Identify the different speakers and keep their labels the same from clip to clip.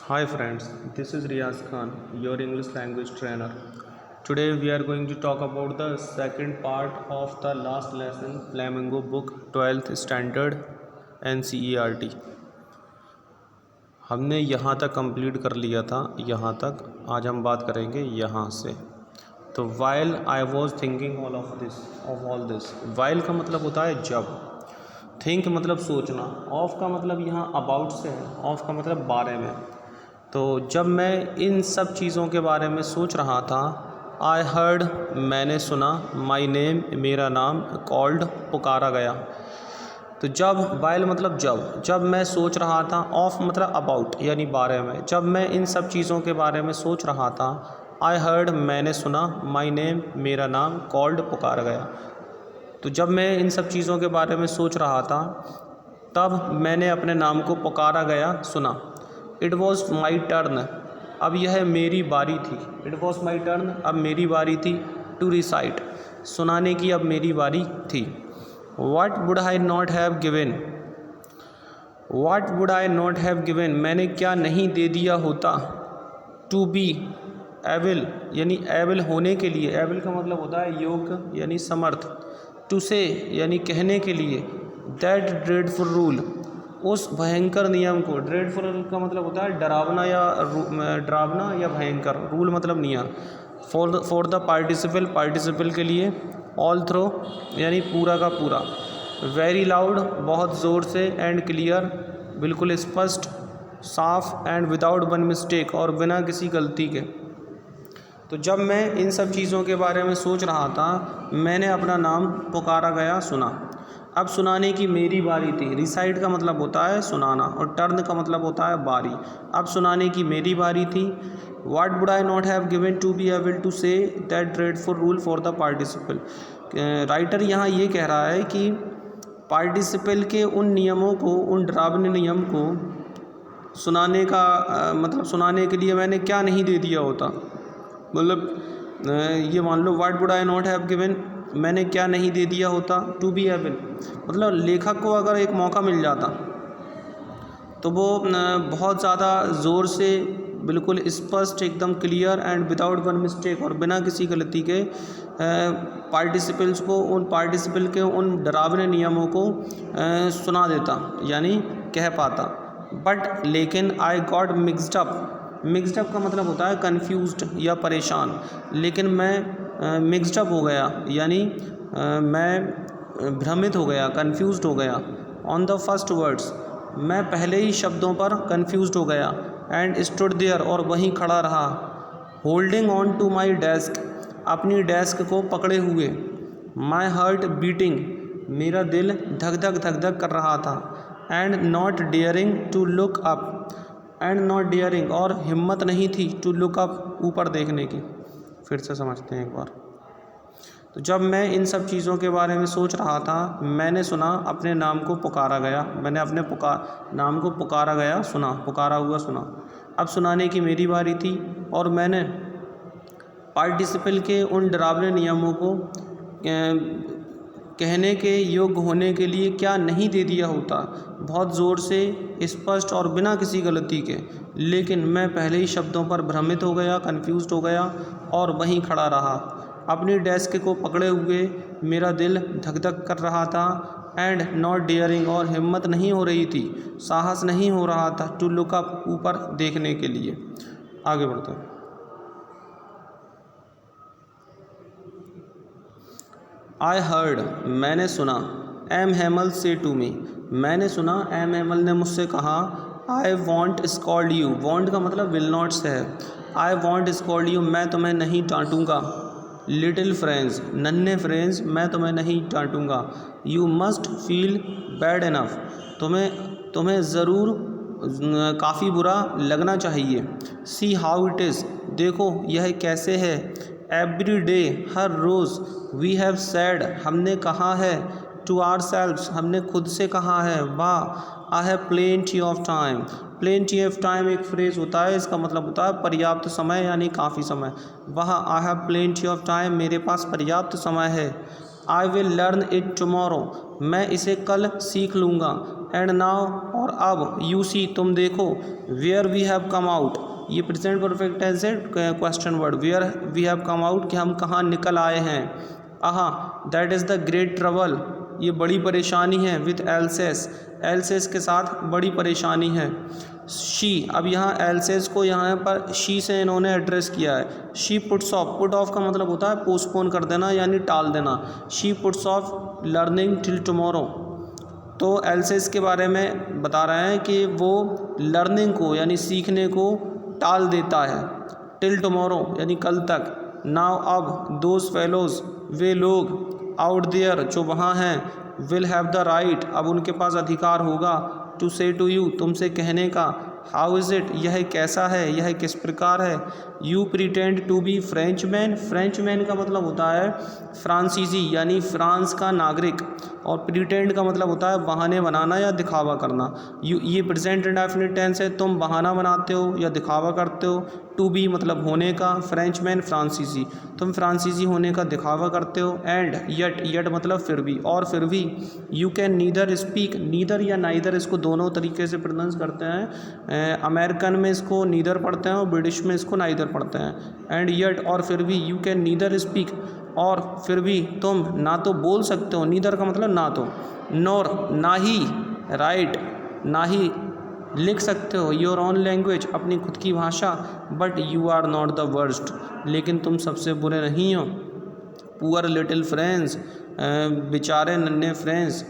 Speaker 1: Hi friends, this is Riaz Khan, your English language trainer. Today we are going to talk about the second part of the last lesson Flamingo book 12th standard NCERT. हमने यहाँ तक complete कर लिया था, यहाँ तक। आज हम बात करेंगे यहाँ से। तो while I was thinking of all this, while का मतलब होता है जब, think मतलब सोचना, of का मतलब यहाँ about से है, of का मतलब बारे में। तो जब मैं इन सब चीज़ों के बारे में सोच रहा था, आई हर्ड मैंने सुना, माई नेम मेरा नाम, कॉल्ड पुकारा गया। तो जब, वाइल मतलब जब मैं सोच रहा था, ऑफ मतलब अबाउट यानी बारे में। जब मैं इन सब चीज़ों के बारे में सोच रहा था, आई हर्ड मैंने सुना, माई नेम मेरा नाम, कॉल्ड पुकारा गया। तो जब मैं इन सब चीज़ों के बारे में सोच रहा था, तब मैंने अपने नाम को पुकारा गया सुना। इट वॉज माई टर्न, अब यह मेरी बारी थी। इट वॉज माई टर्न, अब मेरी बारी थी। टू रिसाइट, सुनाने की अब मेरी बारी थी। What would I not have given, watt would I not have given, मैंने क्या नहीं दे दिया होता। टू बी एबल यानी एबल होने के लिए, एबल का मतलब होता है योग्य यानी समर्थ। टू से यानी कहने के लिए। दैट ड्रेडफुल रूल, उस भयंकर नियम को। ड्रेडफुल का मतलब होता है डरावना या भयंकर। रूल मतलब नियम। फॉर द पार्टिसिपल, पार्टिसिपल के लिए। ऑल थ्रो यानी पूरा का पूरा। वेरी लाउड बहुत ज़ोर से। एंड क्लियर बिल्कुल स्पष्ट साफ। एंड विदाउट वन मिस्टेक और बिना किसी गलती के। तो जब मैं इन सब चीज़ों के बारे में सोच रहा था, मैंने अपना नाम पुकारा गया सुना। अब सुनाने की मेरी बारी थी। रिसाइट का मतलब होता है सुनाना और टर्न का मतलब होता है बारी। अब सुनाने की मेरी बारी थी। What would I not have given to be able to say that dreadful rule for the participle. Writer यहाँ ये कह रहा है कि पार्टिसिपल के उन नियमों को, उन डरावने नियम को सुनाने का मतलब सुनाने के लिए मैंने क्या नहीं दे दिया होता। मतलब ये मान लो, what would I not have given, मैंने क्या नहीं दे दिया होता। टू बी एबल मतलब लेखक को अगर एक मौका मिल जाता तो वो बहुत ज़्यादा ज़ोर से, बिल्कुल स्पष्ट, एकदम clear and without one mistake और बिना किसी गलती के पार्टिसिपल्स को, उन पार्टिसिपल के उन डरावने नियमों को सुना देता यानी कह पाता। बट लेकिन I got mixed up, mixed up का मतलब होता है कन्फ्यूज्ड या परेशान। लेकिन मैं मिक्सड अप हो गया यानी मैं भ्रमित हो गया, कन्फ्यूज्ड हो गया। ऑन द फर्स्ट वर्ड्स, मैं पहले ही शब्दों पर कन्फ्यूज्ड हो गया। एंड स्टूड देयर और वहीं खड़ा रहा। Holding on to my desk, अपनी डेस्क को पकड़े हुए। माई हार्ट बीटिंग, मेरा दिल धक धक कर रहा था। And not daring to look up, and not daring और हिम्मत नहीं थी, टू लुक अप ऊपर देखने की। फिर से समझते हैं एक बार। तो जब मैं इन सब चीज़ों के बारे में सोच रहा था, मैंने सुना अपने नाम को पुकारा गया। मैंने अपने नाम को पुकारा गया सुना, पुकारा हुआ सुना। अब सुनाने की मेरी बारी थी और मैंने पार्टिसिपल के उन डरावने नियमों को कहने के योग्य होने के लिए क्या नहीं दे दिया होता। बहुत ज़ोर से, स्पष्ट और बिना किसी गलती के। लेकिन मैं पहले ही शब्दों पर भ्रमित हो गया, कन्फ्यूज्ड हो गया और वहीं खड़ा रहा अपनी डेस्क को पकड़े हुए। मेरा दिल धक धक कर रहा था। एंड नॉट डेयरिंग और हिम्मत नहीं हो रही थी, साहस नहीं हो रहा था, टू लुक अप ऊपर देखने के लिए। आगे बढ़ते हैं। आई हर्ड मैंने सुना, एम हेमल से टू मी, मैंने सुना एम हेमल ने मुझसे कहा। I want scold you, want का मतलब विल नॉट से है। आई वॉन्ट स्कॉल्ड यू, मैं तुम्हें नहीं डांटूंगा। लिटिल फ्रेंड्स, नन्हे फ्रेंड्स, मैं तुम्हें नहीं डांटूंगा। You must feel bad enough, तुम्हें ज़रूर काफ़ी बुरा लगना चाहिए। सी हाउ इट इज़, देखो यह कैसे है। एवरी डे, हर रोज़। वी हैव सेड, हमने कहा है। टू आवरसेल्व्स, हमने खुद से कहा है। वाह, I have plenty of time, plenty of time एक फ्रेज़ होता है, इसका मतलब होता है पर्याप्त समय यानी काफ़ी समय। वाह, I have plenty of time, मेरे पास पर्याप्त समय है। I will learn it tomorrow, मैं इसे कल सीख लूँगा। एंड नाउ और अब, यू सी तुम देखो, where we have come out, ये प्रेजेंट परफेक्ट टेंस है, question word, where we have come out कि हम कहाँ निकल आए हैं। Aha, that is the great trouble, ये बड़ी परेशानी है, विथ एल्सेस, एल्सेस के साथ बड़ी परेशानी है। शी, अब यहाँ एल्सेस को यहाँ पर शी से इन्होंने एड्रेस किया है। She puts of, put off का मतलब होता है पोस्टपोन कर देना यानी टाल देना। She puts of learning till tomorrow, तो एल्सेस के बारे में बता रहे हैं कि वो लर्निंग को यानी सीखने को टाल देता है, टिल टुमारो यानी कल तक। नाउ अब, दोज फेलोज, वे लोग, आउट देयर जो वहाँ हैं, विल हैव द राइट, अब उनके पास अधिकार होगा, टू से टू यू तुमसे कहने का, हाउ इज़ इट, यह कैसा है, यह किस प्रकार है। You pretend to be Frenchman, Frenchman का मतलब होता है फ्रांसीसी यानी फ्रांस का नागरिक, और प्रिटेंड का मतलब होता है बहाने बनाना या दिखावा करना। ये प्रेजेंट इंडेफिनिट टेंस है, तुम बहाना बनाते हो या दिखावा करते हो। टू बी मतलब होने का, फ्रेंच मैन फ्रांसीसी, तुम फ्रांसीसी होने का दिखावा करते हो। एंड यट, यट मतलब फिर भी, और फिर भी। You can neither speak, neither या नाइदर इसको दोनों तरीके से प्रोनाउंस करते हैं, अमेरिकन में इसको नीदर पढ़ते हैं और ब्रिटिश में इसको नाइदर पढ़ते हैं। एंड यट और फिर भी, यू कैन नीदर स्पीक और फिर भी तुम ना तो बोल सकते हो, नीदर का मतलब ना तो, नोर ना ही, राइट ना ही लिख सकते हो, योर ओन लैंग्वेज अपनी खुद की भाषा, but you are not the worst लेकिन तुम सबसे बुरे नहीं हो। पुअर लिटिल फ्रेंड्स, बेचारे नन्हे friends,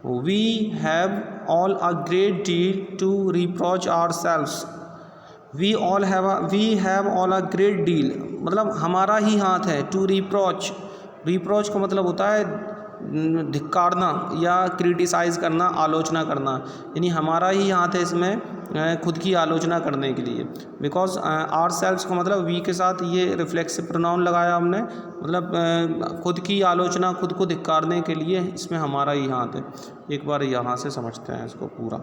Speaker 1: we have all a great deal to reproach ourselves, we have all a great deal मतलब हमारा ही हाथ है, टू रिप्रोच, रिप्रोच का मतलब होता है धिक्कारना या क्रिटिसाइज़ करना, आलोचना करना, यानी हमारा ही हाथ है इसमें खुद की आलोचना करने के लिए। बिकॉज आवर सेल्व्स का मतलब वी के साथ ये रिफ्लेक्सिव प्रोनाउन लगाया हमने, मतलब खुद की आलोचना, खुद को धिक्कारने के लिए इसमें हमारा ही हाथ है। एक बार यहाँ से समझते हैं इसको पूरा।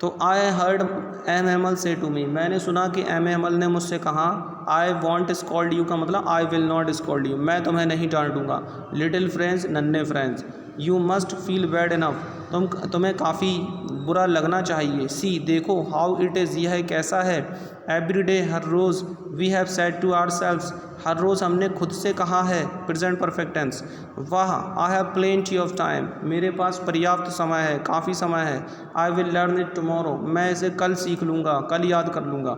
Speaker 1: तो आई हर्ड एम एमल से टू मी, मैंने सुना कि एम एमल ने मुझसे कहा, आई वॉन्ट स्कॉल्ड यू का मतलब I will not scold you, मैं तुम्हें नहीं डांटूंगा। लिटिल फ्रेंड्स नन्हे friends, you must feel bad enough, तुम्हें काफ़ी बुरा लगना चाहिए। सी देखो, हाउ इट इज़ यह कैसा है। एवरी डे हर रोज़, we have said to ourselves हर रोज़ हमने खुद से कहा है, प्रेजेंट परफेक्ट टेंस। वाह, I have plenty of time, मेरे पास पर्याप्त समय है, काफ़ी समय है। I will learn it tomorrow, मैं इसे कल सीख लूँगा, कल याद कर लूँगा।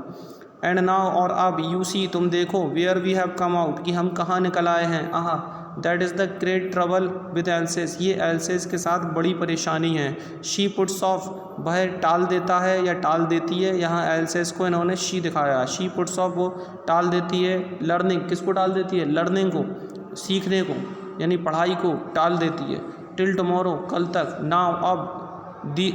Speaker 1: एंड नाउ और अब, यू सी तुम देखो, where we have come out कि हम कहाँ निकल आए हैं। Aha, that is the great trouble with Alsace, ये एल्सेस के साथ बड़ी परेशानी है। शी पुट्स ऑफ, वह टाल देता है या टाल देती है, यहाँ एल्सेस को इन्होंने शी दिखाया। शी पुट्स ऑफ वो टाल देती है, लर्निंग किसको टाल देती है, लर्निंग को, सीखने को यानी पढ़ाई को टाल देती है। टिल टुमारो कल तक। नाउ अब,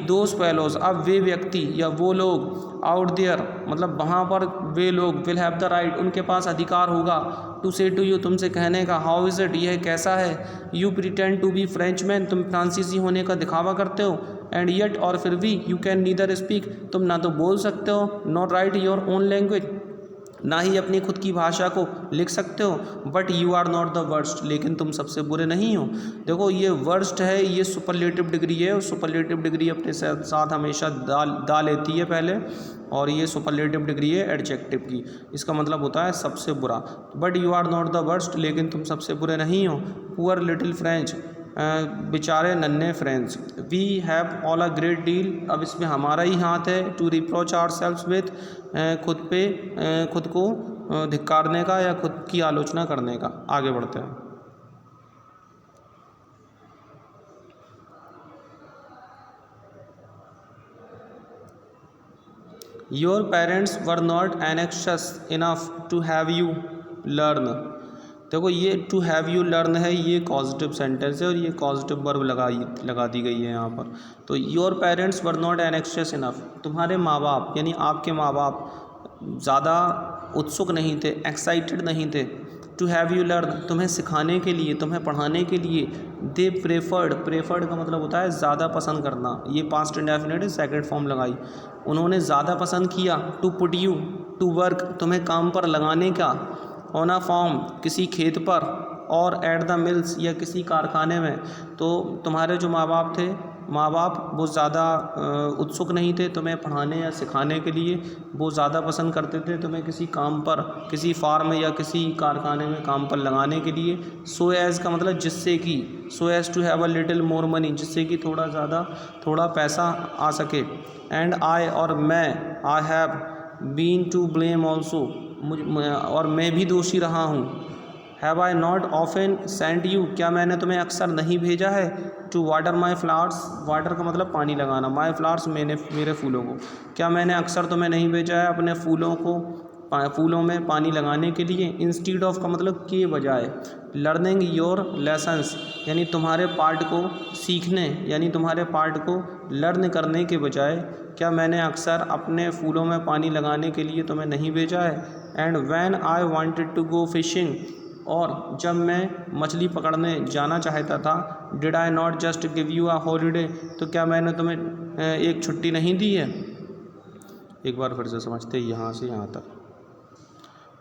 Speaker 1: दोज फेलोज अब वे व्यक्ति या वो लोग, आउट देयर मतलब वहाँ पर वे लोग, विल हैव द राइट उनके पास अधिकार होगा, टू से टू यू तुमसे कहने का, हाउ इज़ इट यह कैसा है। You pretend to be Frenchman तुम फ्रांसीसी होने का दिखावा करते हो। एंड येट और फिर भी, यू कैन नीदर स्पीक तुम ना तो बोल सकते हो, not right your own language ना ही अपनी खुद की भाषा को लिख सकते हो, but you are not the worst लेकिन तुम सबसे बुरे नहीं हो। देखो ये वर्स्ट है, ये सुपरलेटिव डिग्री है, और सुपरलेटिव डिग्री अपने साथ हमेशा दा लेती है पहले, और ये सुपरलेटिव डिग्री है एडजेक्टिव की, इसका मतलब होता है सबसे बुरा। But you are not the worst लेकिन तुम सबसे बुरे नहीं हो। पुअर लिटिल फ्रेंच बेचारे नन्हे friends. We have all a great deal, अब इसमें हमारा ही हाथ है, to reproach ourselves with खुद को धिक्कारने का या खुद की आलोचना करने का। आगे बढ़ते हैं। Your parents were not anxious enough to have you learn. देखो ये टू हैव यू लर्न है, ये पॉजिटिव सेंटेंस है और ये पॉजिटिव वर्ब लगा दी गई है यहाँ पर। तो your parents were not anxious enough, तुम्हारे माँ बाप यानी आपके माँ बाप ज़्यादा उत्सुक नहीं थे, एक्साइटेड नहीं थे, टू हैव यू लर्न तुम्हें सिखाने के लिए, तुम्हें पढ़ाने के लिए। दे प्रेफर्ड का मतलब होता है ज़्यादा पसंद करना, ये पास्ट इंडेफिनिट सेकंड फॉर्म लगाई। उन्होंने ज़्यादा पसंद किया, to put you to work तुम्हें काम पर लगाने का, ऑन अ फार्म किसी खेत पर, और एट द मिल्स या किसी कारखाने में। तो तुम्हारे जो माँ बाप थे माँ बाप वो ज़्यादा उत्सुक नहीं थे तुम्हें पढ़ाने या सिखाने के लिए, वो ज़्यादा पसंद करते थे तुम्हें किसी काम पर, किसी फार्म या किसी कारखाने में काम पर लगाने के लिए। सो एज़ का मतलब जिससे कि, so as to have a little more money, जिससे कि थोड़ा पैसा आ सके। एंड आई और मैं, I have been to blame also, और मैं भी दोषी रहा हूँ। Have I not often sent you, क्या मैंने तुम्हें अक्सर नहीं भेजा है। To water my flowers, water का मतलब पानी लगाना, माई फ्लावर्स मेरे फूलों को, क्या मैंने अक्सर तुम्हें नहीं भेजा है अपने फूलों में पानी लगाने के लिए। इंस्टीड ऑफ का मतलब के बजाय। लर्निंग योर लेसन्स, यानी तुम्हारे पार्ट को सीखने, यानी तुम्हारे पार्ट को लर्न करने के बजाय क्या मैंने अक्सर अपने फूलों में पानी लगाने के लिए तुम्हें नहीं भेजा है। And when I wanted to go fishing, और जब मैं मछली पकड़ने जाना चाहता था। Did I not just give you a holiday, तो क्या मैंने तुम्हें एक छुट्टी नहीं दी है। एक बार फिर से समझते यहाँ से यहाँ तक।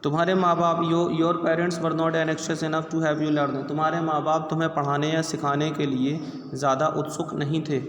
Speaker 1: तुम्हारे माँ बाप, your parents were not anxious enough to have you learn, तुम्हारे माँ बाप तुम्हें पढ़ाने या सिखाने के लिए ज़्यादा उत्सुक नहीं थे।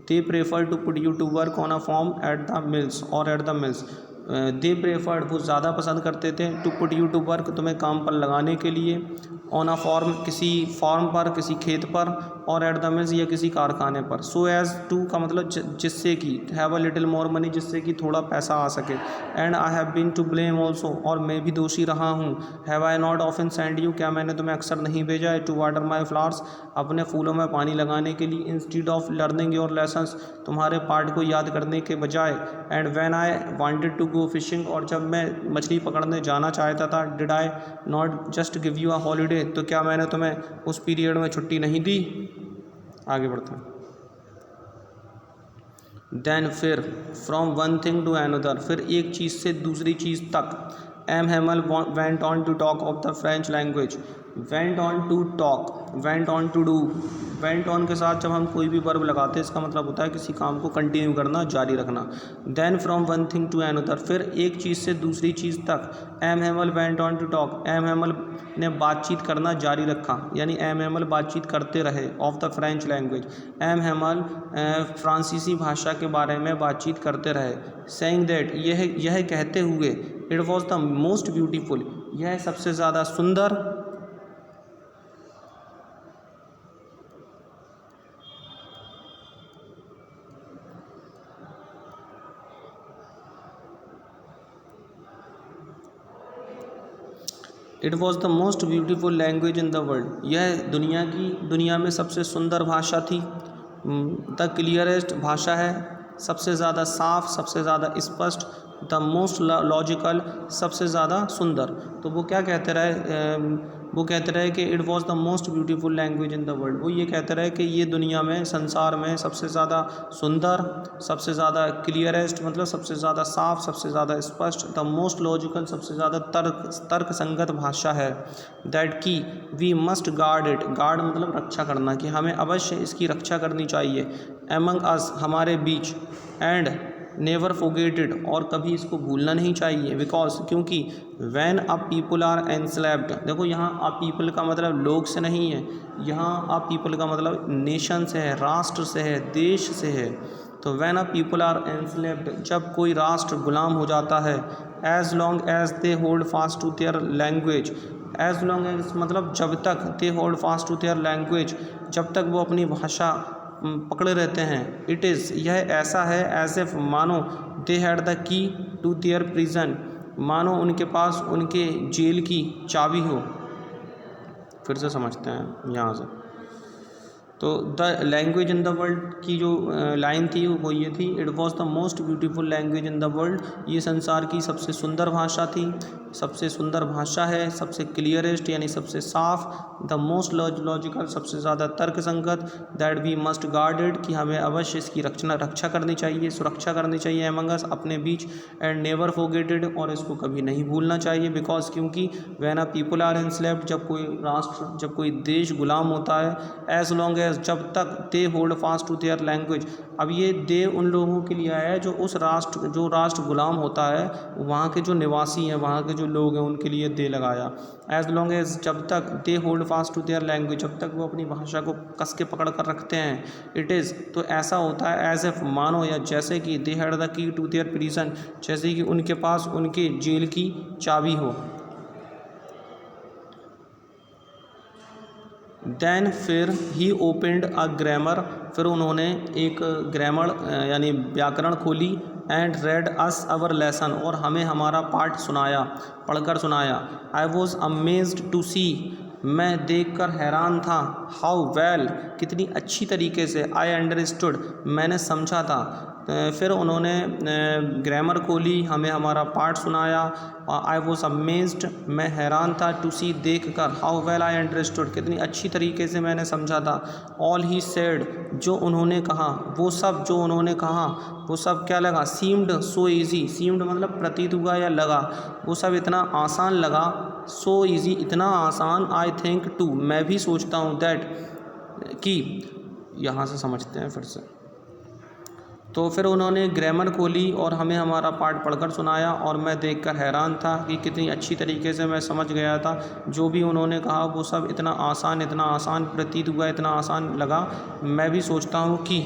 Speaker 1: They prefer to put you to work on a form at the mills, और at the mills. They preferred, वो ज़्यादा पसंद करते थे। To put you to work, तुम्हें काम पर लगाने के लिए। ऑन अ फॉर्म, किसी फॉर्म पर, किसी खेत पर। और एट द मिल्स, या किसी कारखाने पर। सो एज़ टू का मतलब जिससे कि, have a little more money, जिससे कि थोड़ा पैसा आ सके। And I have been to blame also, और मैं भी दोषी रहा हूँ। Have I not often send you, क्या मैंने तुम्हें अक्सर नहीं भेजा है। टू वाटर माई फ्लावर्स, अपने फूलों में पानी लगाने के लिए। Instead of learning your lessons, तुम्हारे पार्ट को याद करने के बजाय। And when I wanted to go fishing, और जब मैं मछली पकड़ने जाना चाहता था। Did I not just give you a holiday, तो क्या मैंने तुम्हें उस पीरियड में छुट्टी नहीं दी। आगे बढ़ते हैं। देन फिर, from one thing to another, फिर एक चीज़ से दूसरी चीज़ तक। M Hamel went on to talk of the French language. Went on to talk, went on to do. Went on के साथ जब हम कोई भी वर्ब लगाते हैं, इसका मतलब होता है किसी काम को कंटिन्यू करना, जारी रखना। Then from one thing to another, फिर एक चीज़ से दूसरी चीज़ तक। M Hamel went on to talk, M Hamel ने बातचीत करना जारी रखा, यानी एम हेमल बातचीत करते रहे। Of the French language, M Hamel फ्रांसीसी भाषा के बारे में बातचीत करते रहे। सेइंग दैट, यह कहते हुए। It was the most beautiful, यह सबसे ज़्यादा सुंदर। It was the most beautiful language in the world, यह दुनिया में सबसे सुंदर भाषा थी। द क्लियरेस्ट, भाषा है सबसे ज़्यादा साफ, सबसे ज़्यादा स्पष्ट। द मोस्ट लॉजिकल, सबसे ज़्यादा सुंदर। तो वो क्या कहते रहे कि it was the most beautiful language in the world, वो ये कहते रहे कि ये दुनिया में, संसार में सबसे ज़्यादा सुंदर, सबसे ज़्यादा क्लियरेस्ट मतलब सबसे ज़्यादा साफ, सबसे ज़्यादा स्पष्ट। द मोस्ट लॉजिकल, सबसे ज़्यादा तर्क संगत भाषा है। दैट की we must guard it, guard मतलब रक्षा करना, कि हमें अवश्य इसकी रक्षा करनी चाहिए। एमंग अस, हमारे बीच। एंड नेवर फॉरगेट इट, और कभी इसको भूलना नहीं चाहिए। बिकॉज, क्योंकि when a people are enslaved, देखो यहाँ अ पीपल का मतलब लोग से नहीं है, यहाँ अ पीपल का मतलब नेशन से है, राष्ट्र से है, देश से है। तो when a people are enslaved, जब कोई राष्ट्र गुलाम हो जाता है। As long as they hold fast to their language, as long as मतलब जब तक, they hold fast to their language, जब तक वो अपनी भाषा पकड़े रहते हैं। इट इज़, यह ऐसा है, एज इफ मानो, they had the key to their prison, मानो उनके पास उनके जेल की चाबी हो। फिर से समझते हैं यहाँ से। तो the language in the world की जो लाइन थी वो ये थी, it was the most beautiful language in the world, ये संसार की सबसे सुंदर भाषा थी, सबसे सुंदर भाषा है, सबसे क्लियरेस्ट यानी सबसे साफ। द मोस्ट लॉजिकल, सबसे ज़्यादा तर्क संगत। That we must guard it, कि हमें अवश्य इसकी रक्षा करनी चाहिए, सुरक्षा करनी चाहिए अमंग अस, अपने बीच। एंड नेवर फॉरगेट इट, और इसको कभी नहीं भूलना चाहिए। बिकॉज, क्योंकि when a people are enslaved, जब कोई राष्ट्र, जब कोई देश गुलाम होता है। एज लॉन्ग एज, जब तक, they hold fast to their language, अब ये दे उन लोगों के लिए आया है जो जो राष्ट्र गुलाम होता है, वहाँ के जो निवासी हैं, वहाँ के जो लोग हैं, उनके लिए दे लगाया। एज लॉन्ग एज, जब तक they hold fast to their language, जब तक वो अपनी भाषा को कस के पकड़ कर रखते हैं। इट इज़, तो ऐसा होता है, एज एफ, मानो या जैसे कि they had the key to their prison, जैसे कि उनके पास उनके जेल की चाबी हो। देन फिर ही ओपनड अ ग्रामर, फिर उन्होंने एक ग्रामर यानी व्याकरण खोली। And red us our lesson, और हमें हमारा पाठ सुनाया, पढ़कर सुनाया। आई वॉज अमेज्ड टू सी, मैं देखकर हैरान था। हाउ वेल, कितनी अच्छी तरीके से। आई अंडरस्टूड, मैंने समझा था। फिर उन्होंने ग्रामर खोली, हमें हमारा पाठ सुनाया। आई वॉज अमेज्ड, मैं हैरान था। टू सी, देख कर। हाउ वेल आई अंडरस्टूड, कितनी अच्छी तरीके से मैंने समझा था। ऑल ही सेड, जो उन्होंने कहा, वो सब जो उन्होंने कहा, वो सब क्या लगा। सीम्ड सो ईजी, सीम्ड मतलब प्रतीत हुआ या लगा, वो सब इतना आसान लगा। सो ईजी, इतना आसान। आई थिंक टू, मैं भी सोचता हूँ। दैट, कि, यहाँ से समझते हैं फिर से। तो फिर उन्होंने ग्रामर खोली और हमें हमारा पाठ पढ़कर सुनाया, और मैं देखकर हैरान था कि कितनी अच्छी तरीके से मैं समझ गया था। जो भी उन्होंने कहा वो सब इतना आसान प्रतीत हुआ, इतना आसान लगा। मैं भी सोचता हूँ कि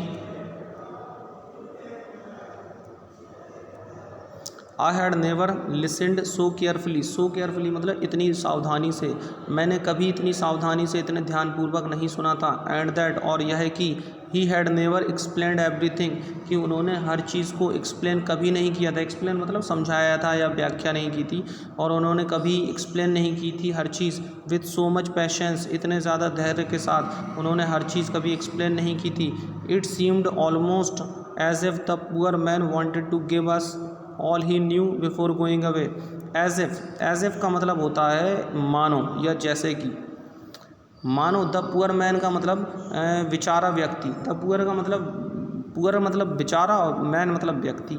Speaker 1: I had never listened so carefully, so carefully मतलब इतनी सावधानी से, मैंने कभी इतनी सावधानी से, इतने ध्यानपूर्वक नहीं सुना था। एंड दैट, और यह कि he had never explained everything, कि उन्होंने हर चीज़ को एक्सप्लेन कभी नहीं किया था। एक्सप्लेन मतलब समझाया था या व्याख्या नहीं की थी, और उन्होंने कभी एक्सप्लेन नहीं की थी हर चीज़। विथ सो मच पैशंस, इतने ज़्यादा धैर्य के साथ उन्होंने हर चीज़ कभी एक्सप्लेन नहीं की थी। It seemed almost as if the poor man wanted to give us all he knew before going away. As if का मतलब होता है मानो या जैसे कि। मानो, द पुअर मैन का मतलब बेचारा व्यक्ति। द पुअर का मतलब, पुअर मतलब बेचारा, और मैन मतलब व्यक्ति।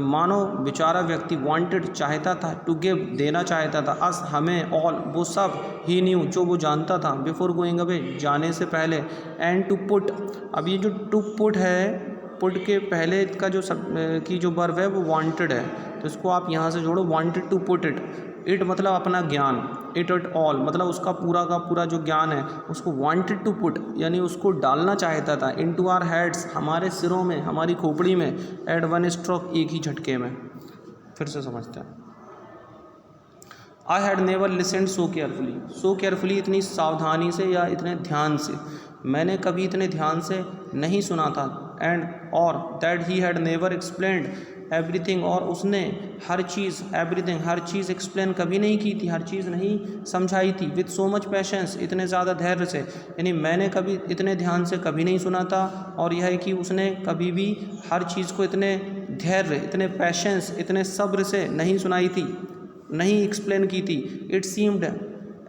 Speaker 1: मानो बेचारा व्यक्ति वांटेड चाहता था, टू गिव देना चाहता था, अस हमें, ऑल वो सब, ही न्यू जो वो जानता था, बिफोर गोइंग अवे जाने से पहले। एंड टू पुट, अब ये जो टू पुट है, पुट के पहले का जो की जो वर्ब है वो वांटेड है, तो इसको आप यहाँ से जोड़ो, wanted to put it. It मतलब अपना ज्ञान, इट ऑल मतलब उसका पूरा का पूरा जो ज्ञान है उसको वांटेड टू पुट यानी उसको डालना चाहता था। इनटू आवर हेड्स, हमारे सिरों में, हमारी खोपड़ी में। एट वन स्ट्रोक, एक ही झटके में। फिर से समझते हैं। I had never listened so carefully, so carefully इतनी सावधानी से या इतने ध्यान से, मैंने कभी इतने ध्यान से नहीं सुना था। एंड और that he had never explained everything, और उसने हर चीज़, एवरीथिंग हर चीज़ एक्सप्लेन कभी नहीं की थी, हर चीज़ नहीं समझाई थी। विथ सो मच पैशंस, इतने ज़्यादा धैर्य से, यानी मैंने कभी इतने ध्यान से कभी नहीं सुना था। और यह है कि उसने कभी भी हर चीज़ को इतने धैर्य, इतने पैशंस, इतने सब्र से नहीं सुनाई थी, नहीं एक्सप्लेन की थी। इट सीम्ड,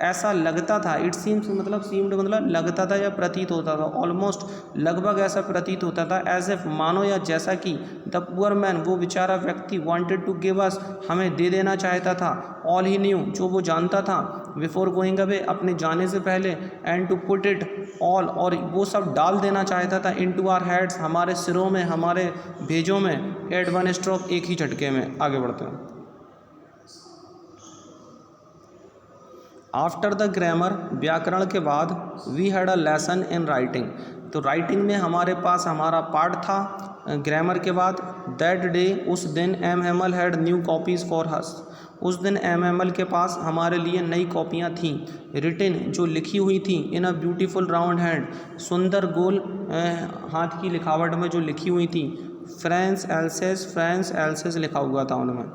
Speaker 1: ऐसा लगता था। इट सीम्स मतलब, सीम्ड मतलब लगता था या प्रतीत होता था। ऑलमोस्ट लगभग ऐसा प्रतीत होता था। एज इफ मानो या जैसा कि। द पुअर मैन वो बेचारा व्यक्ति। वांटेड टू गिव अस हमें दे देना चाहता था। ऑल ही न्यू जो वो जानता था। बिफोर गोइंग अवे अपने जाने से पहले। And to put it all और वो सब डाल देना चाहता था। इन टू आर हेड्स हमारे सिरों में, हमारे भेजों में। एट वन स्ट्रोक एक ही झटके में। आगे बढ़ते हैं। आफ्टर द ग्रामर व्याकरण के बाद। We had a lesson in writing तो राइटिंग में हमारे पास हमारा पाठ था ग्रामर के बाद। दैट डे उस दिन M Hamel had new copies for us उस दिन एम हेमल के पास हमारे लिए नई कॉपियाँ थीं। रिटिन जो लिखी हुई थी इन अ ब्यूटीफुल राउंड हैंड सुंदर गोल हाथ की लिखावट में जो लिखी हुई थी। फ्रांस एल्सेस लिखा हुआ था उनमें।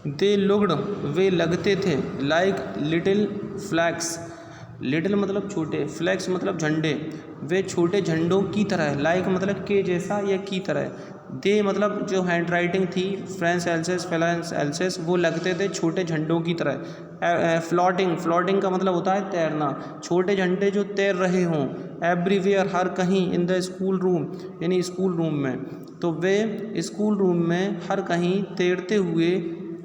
Speaker 1: दे लुक्ड वे लगते थे लाइक लिटिल फ्लैग्स। लिटिल मतलब छोटे, फ्लैग्स मतलब झंडे। वे छोटे झंडों की तरह, लाइक मतलब के जैसा या की तरह। दे मतलब जो हैंड राइटिंग थी फ्रांस एल्सेस वो लगते थे छोटे झंडों की तरह। फ्लोटिंग का मतलब होता है तैरना। छोटे झंडे जो तैर रहे हों। एवरीवेयर हर कहीं। इन द स्कूल रूम यानी स्कूल रूम में। तो वे स्कूल रूम में हर कहीं तैरते हुए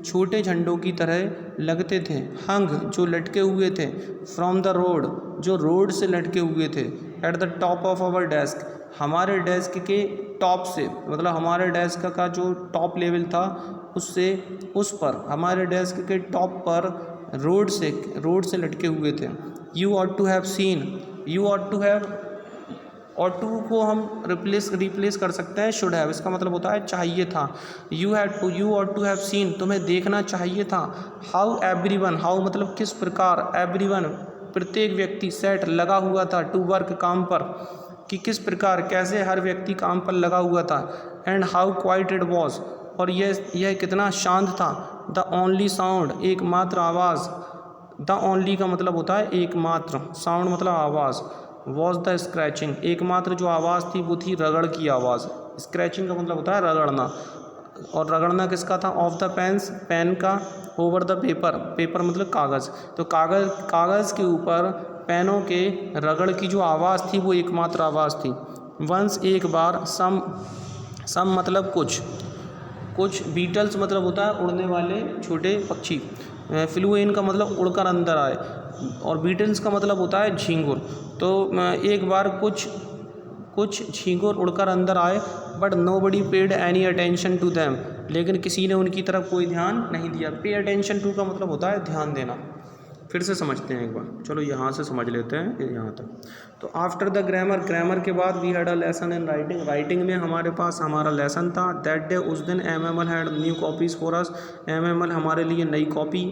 Speaker 1: छोटे झंडों की तरह लगते थे। हंग जो लटके हुए थे, फ्रॉम द रोड जो रोड से लटके हुए थे, at the top of our desk हमारे डेस्क के टॉप से, मतलब हमारे डेस्क का जो टॉप लेवल था उससे उस पर, हमारे डेस्क के टॉप पर रोड से लटके हुए थे। You ought to have seen, you ought to have, और टू को हम रिप्लेस कर सकते हैं शुड हैव, इसका मतलब होता है चाहिए था। You ought to have seen तुम्हें देखना चाहिए था। हाउ एवरीवन, हाउ मतलब किस प्रकार, एवरीवन प्रत्येक व्यक्ति, सेट लगा हुआ था, टू वर्क काम पर, कि किस प्रकार कैसे हर व्यक्ति काम पर लगा हुआ था। And how quiet it was, और यह कितना शांत था। द ओनली साउंड एकमात्र आवाज़, द ओनली का मतलब होता है एकमात्र, साउंड मतलब आवाज़, वॉज द स्क्रैचिंग एकमात्र जो आवाज़ थी वो थी रगड़ की आवाज़। स्क्रैचिंग का मतलब होता है रगड़ना, और रगड़ना किसका था, ऑफ द पेन्स पेन का, ओवर द पेपर, पेपर मतलब कागज़, तो कागज़ के ऊपर पेनों के रगड़ की जो आवाज़ थी वो एकमात्र आवाज़ थी। वंस एक बार, सम मतलब कुछ बीटल्स मतलब होता है उड़ने वाले छोटे पक्षी, फ्लू इन का मतलब उड़कर अंदर आए, और बीटल्स का मतलब होता है झींगुर। तो एक बार कुछ झींगुर उड़कर अंदर आए, but nobody paid any attention to them, लेकिन किसी ने उनकी तरफ कोई ध्यान नहीं दिया। पे अटेंशन टू का मतलब होता है ध्यान देना। फिर से समझते हैं एक बार, चलो यहाँ से समझ लेते हैं यहाँ तक। तो आफ्टर द ग्रामर के बाद we had a lesson in writing में हमारे पास हमारा लेसन था। दैट डे उस दिन MML had new copies for us, MML हमारे लिए नई कॉपी,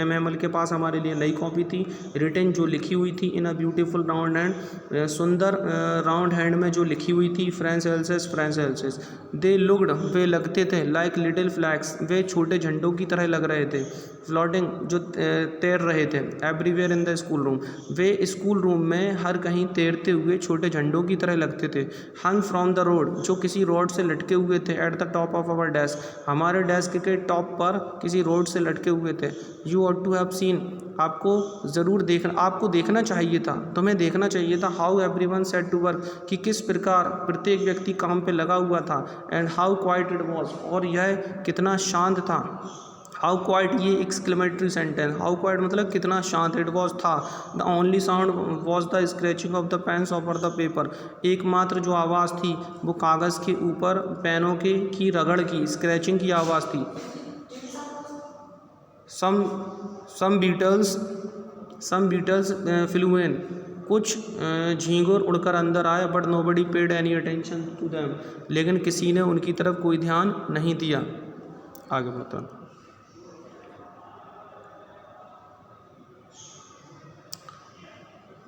Speaker 1: MML के पास हमारे लिए नई कॉपी थी। रिटन जो लिखी हुई थी, इन अ ब्यूटीफुल राउंड हैंड, सुंदर राउंड हैंड में जो लिखी हुई थी, फ्रेंच एल्सेस दे लुक्ड वे लगते थे, लाइक लिटिल फ्लैग्स वे छोटे झंडों की तरह लग रहे थे, फ्लोटिंग जो तैर रहे थे, everywhere in the school room way school room में हर कहीं तैरते हुए छोटे झंडों की तरह लगते थे। हंग फ्रॉम द रोड जो किसी रोड से लटके हुए थे, at the top of our desk हमारे डेस्क के टॉप पर किसी रोड से लटके हुए थे। You ought to have seen आपको देखना चाहिए था, तुम्हें देखना चाहिए था। How everyone set to work कि किस प्रकार प्रत्येक व्यक्ति काम पे लगा हुआ था। And how quiet it was और यह कितना शांत था। हाउ क्वाइट ये एक्सक्लेमेटरी सेंटेंस, हाउ क्वाइट मतलब कितना शांत, इट वॉज था। The only sound was the scratching of the pens over the paper एकमात्र जो आवाज़ थी वो कागज़ के ऊपर पेनों की रगड़ की, स्क्रैचिंग की आवाज़ थी। सम बीटल्स फ्लू इन कुछ झींगुर उड़कर अंदर आए, but nobody paid any attention to them लेकिन किसी ने उनकी तरफ कोई ध्यान नहीं दिया। आगे बढ़ता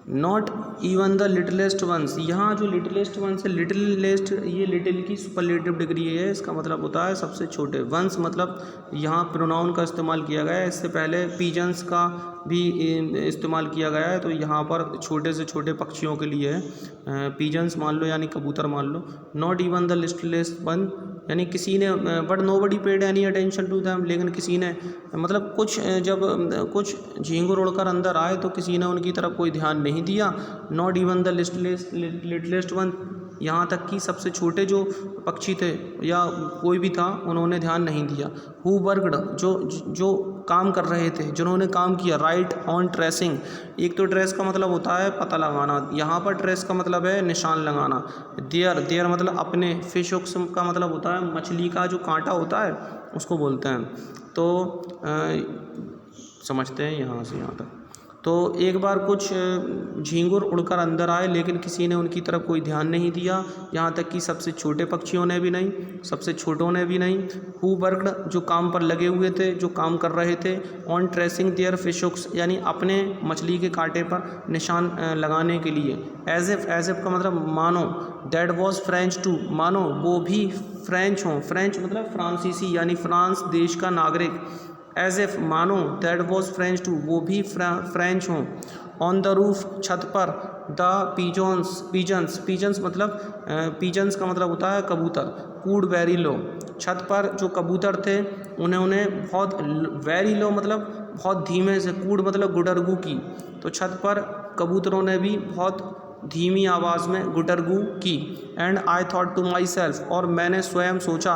Speaker 1: not even the littlest ones, यहाँ जो लिटलेस्ट वंस है, लिटलेस्ट ये लिटिल की सुपरलेटिव डिग्री है, इसका मतलब होता है सबसे छोटे। वंस मतलब यहाँ प्रोनाउन का इस्तेमाल किया गया है, इससे पहले पीजन्स का भी इस्तेमाल किया गया है, तो यहाँ पर छोटे से छोटे पक्षियों के लिए है। पीजन्स मान लो यानी कबूतर मान लो। Not even the littlest one यानी किसी ने, but nobody paid any attention to them लेकिन किसी ने मतलब कुछ झींगुर उड़कर अंदर आए तो किसी ने उनकी तरफ कोई ध्यान नहीं दिया। Not even the littlest one यहाँ तक कि सबसे छोटे जो पक्षी थे या कोई भी था उन्होंने ध्यान नहीं दिया। हु वर्कड जो काम कर रहे थे, जिन्होंने काम किया। राइट ऑन ट्रेसिंग एक तो ट्रेस का मतलब होता है पता लगाना, यहाँ पर ट्रेस का मतलब है निशान लगाना। देयर मतलब अपने। फिश हुक्स का मतलब होता है मछली का जो कांटा होता है उसको बोलते हैं। तो समझते हैं यहाँ से यहाँ तक। तो एक बार कुछ झींगुर उड़कर अंदर आए लेकिन किसी ने उनकी तरफ कोई ध्यान नहीं दिया, यहाँ तक कि सबसे छोटे पक्षियों ने भी नहीं, सबसे छोटों ने भी नहीं। हु वर्कड जो काम पर लगे हुए थे, जो काम कर रहे थे। On tracing their fish hooks यानी अपने मछली के कांटे पर निशान लगाने के लिए। एज इफ का मतलब मानो। दैट वॉज फ्रेंच टू मानो वो भी फ्रेंच हों, फ्रेंच मतलब फ्रांसीसी यानी फ्रांस देश का नागरिक। एज इफ मानो दैट वॉज फ्रेंच टू वो भी फ्रेंच हों। ऑन द रूफ छत पर। द पीजन्स मतलब पीजन्स का मतलब होता है कबूतर। कूड वेरी लो छत पर जो कबूतर थे उन्होंने बहुत, वेरी लो मतलब बहुत धीमे से, कूड मतलब गुडरगू की, तो छत पर कबूतरों ने भी बहुत धीमी आवाज़ में गुडरगू की। And I thought to myself और मैंने स्वयं सोचा,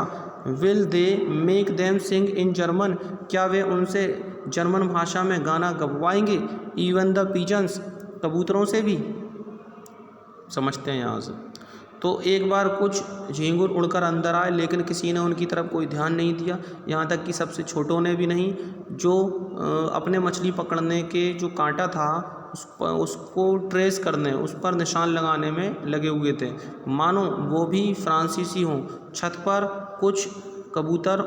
Speaker 1: will they make them sing in German, क्या वे उनसे जर्मन भाषा में गाना गवाएंगे, इवन द पिजन्स, कबूतरों से भी। समझते हैं यहाँ से। तो एक बार कुछ झींगुर उड़कर अंदर आए, लेकिन किसी ने उनकी तरफ कोई ध्यान नहीं दिया, यहाँ तक कि सबसे छोटों ने भी नहीं, जो अपने मछली पकड़ने के जो कांटा था उसको ट्रेस करने, उस पर निशान लगाने में लगे हुए थे, मानो वो भी फ्रांसीसी हों। छत पर कुछ कबूतर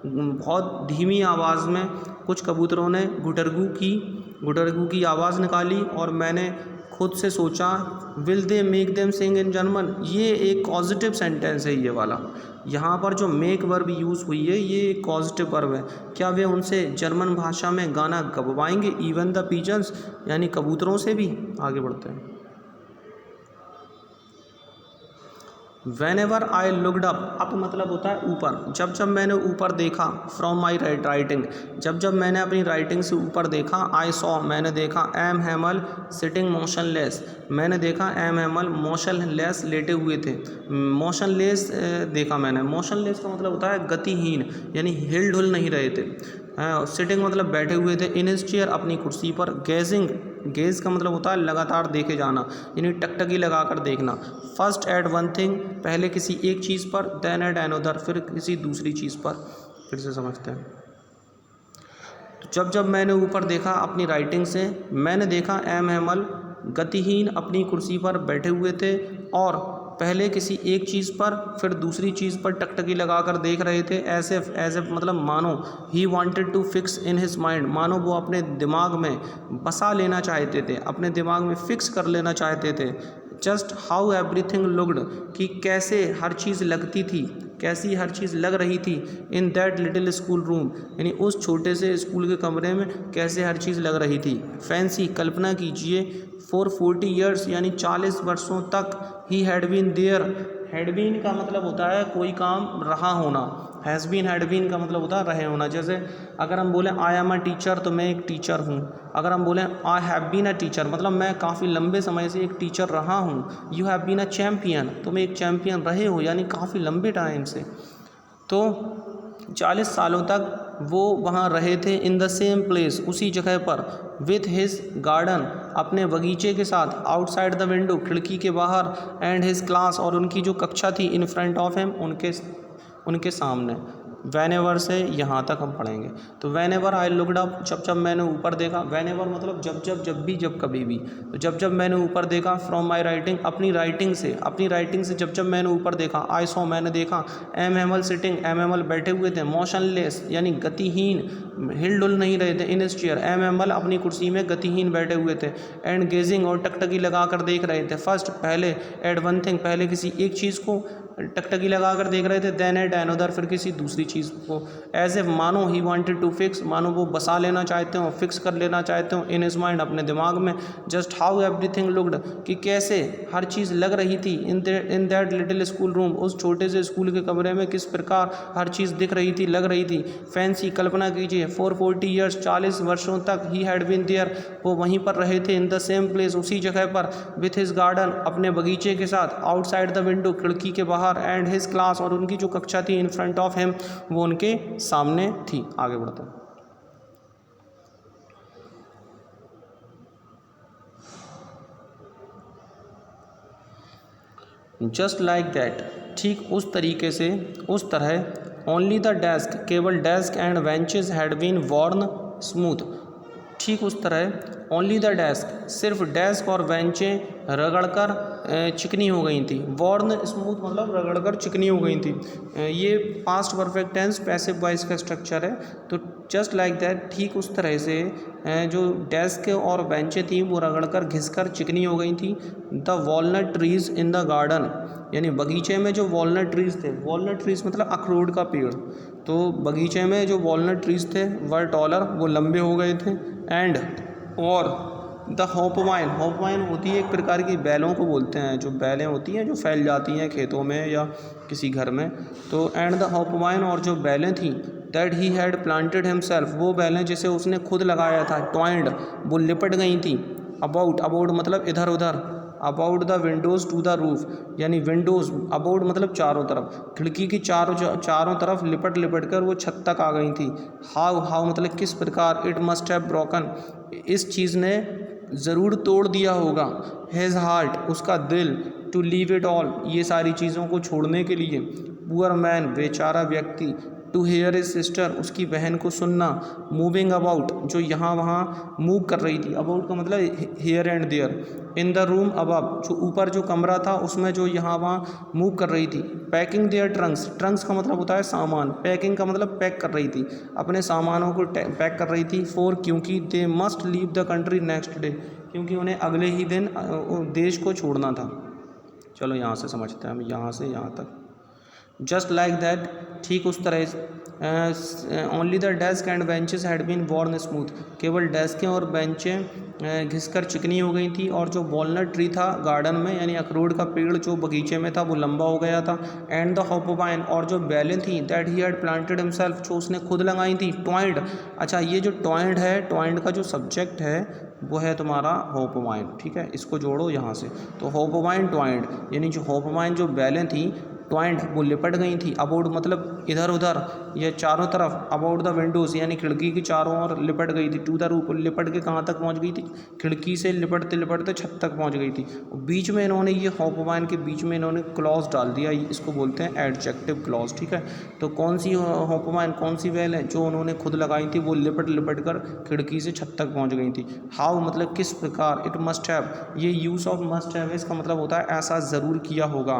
Speaker 1: बहुत धीमी आवाज़ में, कुछ कबूतरों ने गुटरगू की आवाज़ निकाली, और मैंने खुद से सोचा will they make them sing in German, ये एक पॉजिटिव सेंटेंस है ये वाला। यहाँ पर जो मेक वर्ब यूज़ हुई है ये एक पॉजिटिव वर्ब है। क्या वे उनसे जर्मन भाषा में गाना गवाएंगे, इवन द पिजन्स, यानी कबूतरों से भी। आगे बढ़ते हैं। When ever I looked up मतलब होता है ऊपर, जब जब मैंने ऊपर देखा, फ्रॉम माई राइटिंग, जब जब मैंने अपनी राइटिंग से ऊपर देखा, आई सॉ मैंने देखा, एम हैमल सिटिंग मोशनलेस, मैंने देखा एम हैमल मोशनलेस लेटे हुए थे, मोशनलेस देखा मैंने। मोशनलेस का मतलब होता है गतिहीन, यानी हिल डुल नहीं रहे थे। सिटिंग मतलब बैठे हुए थे, इन हिज चेयर अपनी कुर्सी पर, गेजिंग, गेज का मतलब होता है लगातार देखे जाना, यानी टकटकी लगाकर देखना। फर्स्ट एट वन थिंग पहले किसी एक चीज़ पर, देन एट अनदर फिर किसी दूसरी चीज़ पर। फिर से समझते हैं। तो जब जब मैंने ऊपर देखा अपनी राइटिंग से, मैंने देखा एम हैमल गतिहीन अपनी कुर्सी पर बैठे हुए थे, और पहले किसी एक चीज़ पर फिर दूसरी चीज़ पर टकटकी लगाकर देख रहे थे। ऐसे मतलब मानो, he wanted to fix in his mind, मानो वो अपने दिमाग में बसा लेना चाहते थे, अपने दिमाग में फिक्स कर लेना चाहते थे। जस्ट हाउ एवरीथिंग लुक्ड, कि कैसे हर चीज़ लगती थी, कैसी हर चीज़ लग रही थी, in that little school room, यानी उस छोटे से स्कूल के कमरे में कैसे हर चीज़ लग रही थी। फैंसी कल्पना कीजिए, फॉर 40 ईयर्स यानी 40 वर्षों तक, he had been there, had been का मतलब होता है कोई काम रहा होना, हैज़ बीन हैड बीन का मतलब होता है रहे होना। जैसे अगर हम बोलें आई एम अ टीचर, तो मैं एक टीचर हूँ। अगर हम बोलें I have been a teacher, मतलब मैं काफ़ी लंबे समय से एक टीचर रहा हूँ। You have been a champion, तो मैं एक चैम्पियन रहे हो, यानी काफ़ी लंबे टाइम से। तो 40 सालों तक वो वहाँ रहे थे, इन द सेम प्लेस, उसी जगह पर, विथ हिज गार्डन अपने बगीचे के साथ, आउटसाइड द विंडो खिड़की के बाहर, एंड हिज क्लास और उनकी जो कक्षा थी, इन फ्रंट ऑफ हिम उनके सामने। वैन एवर से यहाँ तक हम पढ़ेंगे। तो van ever I looked up, जब जब मैंने ऊपर देखा, वैन एवर मतलब जब भी, जब कभी भी। तो जब जब मैंने ऊपर देखा, फ्रॉम माई राइटिंग अपनी राइटिंग से जब जब मैंने ऊपर देखा, आई सॉ मैंने देखा, M Hamel sitting M Hamel बैठे हुए थे, मोशनलेस यानी गतिहीन, हिल डुल नहीं रहे थे, in his chair M Hamel अपनी कुर्सी में गतिहीन बैठे हुए थे, एंड गेजिंग और टकटकी लगाकर देख रहे थे। फर्स्ट पहले, एट वन थिंग पहले किसी एक चीज़ को टकटकी लगाकर देख रहे थे, देन एट अनदर फिर किसी दूसरी चीज़ को। एज ए मानो ही वांटेड टू फिक्स, मानो वो बसा लेना चाहते हो, फिक्स कर लेना चाहते हो, इन हिज माइंड अपने दिमाग में। जस्ट हाउ एवरीथिंग लुक्ड, कि कैसे हर चीज़ लग रही थी, in that little school room उस छोटे से स्कूल के कमरे में किस प्रकार हर चीज़ दिख रही थी, लग रही थी। फैंसी कल्पना कीजिए, फॉर 40 ईयर्स 40 वर्षों तक, ही हैड बीन देयर वो वहीं पर रहे थे, इन द सेम प्लेस उसी जगह पर, विथ हिज गार्डन अपने बगीचे के साथ, आउटसाइड द विंडो खिड़की के बाहर, एंड हिज क्लास और उनकी जो कक्षा थी, इन फ्रंट ऑफ हिम वो उनके सामने थी। आगे बढ़ते हैं। जस्ट लाइक दैट, ठीक उस तरीके से, उस तरह, ओनली द डेस्क केवल desk and benches had been worn smooth, ठीक उस तरह, ओनली द डेस्क सिर्फ डेस्क और बेंचें रगड़कर चिकनी हो गई थी। वॉर्न स्मूथ मतलब रगड़कर चिकनी हो गई थी। ये past perfect tense passive voice का स्ट्रक्चर है। तो जस्ट लाइक दैट, ठीक उस तरह से जो डेस्क और बेंचें थी वो रगड़कर घिसकर चिकनी हो गई थी। The walnut trees in the garden, यानी बगीचे में जो वॉलनट ट्रीज थे, वॉलनट ट्रीज मतलब अखरोट का पेड़, तो बगीचे में जो वॉलनट ट्रीज थे वर टॉलर वो लंबे हो गए थे। एंड और द होपवाइन, होपवाइन होती है एक प्रकार की बैलों को बोलते हैं, जो बैलें होती हैं जो फैल जाती हैं खेतों में या किसी घर में। तो एंड द होपवाइन और जो बैलें थीं, that he had planted himself वो बैलें जिसे उसने खुद लगाया था, ट्वाइंड वो लिपट गई थी। अबाउट, अबाउट मतलब इधर उधर, about the Windows to the roof, यानी विंडोज़ अबाउट मतलब चारों तरफ, खिड़की की चारों तरफ लिपट लिपट कर वो छत तक आ गई थी। हाउ मतलब किस प्रकार, इट मस्ट हैव ब्रोकन, इस चीज़ ने ज़रूर तोड़ दिया होगा, हिज हार्ट उसका दिल, टू लीव इट ऑल ये सारी चीज़ों को छोड़ने के लिए, पुअर मैन बेचारा व्यक्ति, टू हेयर इज सिस्टर उसकी बहन को सुनना, मूविंग अबाउट जो यहाँ वहाँ मूव कर रही थी, अबाउट का मतलब here and there, in the room above जो ऊपर जो कमरा था उसमें जो यहाँ वहाँ मूव कर रही थी, पैकिंग देयर ट्रंक्स का मतलब होता है सामान, पैकिंग का मतलब पैक कर रही थी, अपने सामानों को पैक कर रही थी, फॉर क्योंकि they must leave the country next day क्योंकि उन्हें अगले ही दिन देश को छोड़ना था। चलो यहाँ से समझते हैं हम, यहाँ से यहाँ तक। जस्ट लाइक दैट ठीक उस तरह, only the desk and benches had been worn smooth, केवल डेस्कें और बेंचें घिसकर चिकनी हो गई थी, और जो वॉलनट ट्री था गार्डन में यानी अखरोट का पेड़ जो बगीचे में था वो लंबा हो गया था, एंड द हॉपवाइन और जो बेलें थी that he had planted himself जो उसने खुद लगाई थी, टॉइंड, अच्छा ये जो टॉइंड है, टॉइंड का जो सब्जेक्ट है वो है तुम्हारा होपवाइन, ठीक है, इसको जोड़ो यहाँ से, तो होपवाइन टॉइंड यानी जो होपवाइन जो बेलें थी ट्वाइंड वो लिपट गई थी, अबाउट मतलब इधर उधर या चारों तरफ, अबाउट द विंडोज़ यानी खिड़की की चारों ओर लिपट गई थी, टू द रूफ लिपट के कहाँ तक पहुँच गई थी, खिड़की से लिपटते लिपटते छत तक पहुँच गई थी। बीच में इन्होंने ये हॉपवाइन के बीच में इन्होंने क्लॉज डाल दिया, इसको बोलते हैं एडजेक्टिव क्लॉज, ठीक है। तो कौन सी हॉपवाइन कौन सी वेल है जो उन्होंने खुद लगाई थी, वो लिपट लिपट कर खिड़की से छत तक पहुँच गई थी। हाउ मतलब किस प्रकार, इट मस्ट हैव ये यूज़ ऑफ मस्ट हैव इसका मतलब होता है ऐसा ज़रूर किया होगा,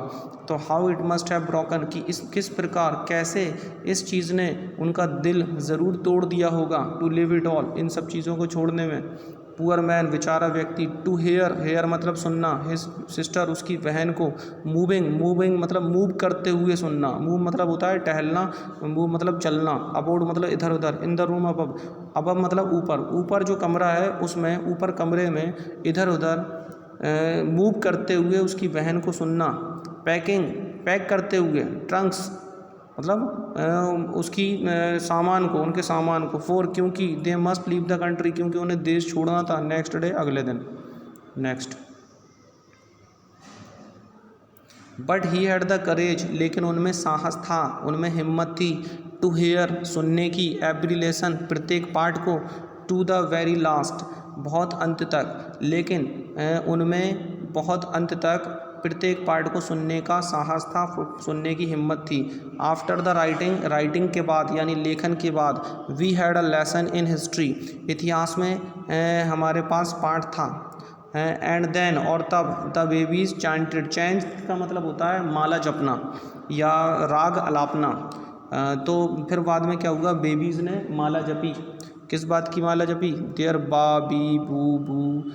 Speaker 1: तो how it must have broken कि इस किस प्रकार कैसे इस चीज़ ने उनका दिल ज़रूर तोड़ दिया होगा, टू लिव इट ऑल इन सब चीज़ों को छोड़ने में, पुअर मैन बेचारा व्यक्ति, टू हेयर मतलब सुनना, हिज सिस्टर उसकी बहन को, मूविंग मतलब मूव करते हुए सुनना, मूव मतलब होता है टहलना, मूव मतलब चलना, अबाउट मतलब इधर उधर, इन द रूम अबव मतलब ऊपर जो कमरा है उसमें ऊपर कमरे में इधर उधर मूव करते हुए उसकी बहन को सुनना, पैक करते हुए, ट्रंक्स मतलब उसकी सामान को उनके सामान को, फॉर क्योंकि they must leave the country क्योंकि उन्हें देश छोड़ना था, नेक्स्ट डे अगले दिन, next. But he had the करेज लेकिन उनमें साहस था, उनमें हिम्मत थी, टू हेयर सुनने की, एवरी लेसन प्रत्येक पार्ट को, टू द वेरी लास्ट बहुत अंत तक, लेकिन उनमें बहुत अंत तक प्रत्येक पार्ट को सुनने का साहस था, सुनने की हिम्मत थी। आफ्टर द राइटिंग के बाद यानी लेखन के बाद, we had a lesson in history इतिहास में हमारे पास पाठ था, एंड देन और तब द बेबीज चांटेड, चैंट का मतलब होता है माला जपना या राग अलापना, तो फिर बाद में क्या हुआ, बेबीज़ ने माला जपी, किस बात की माला जपी, देयर बा बी बू बू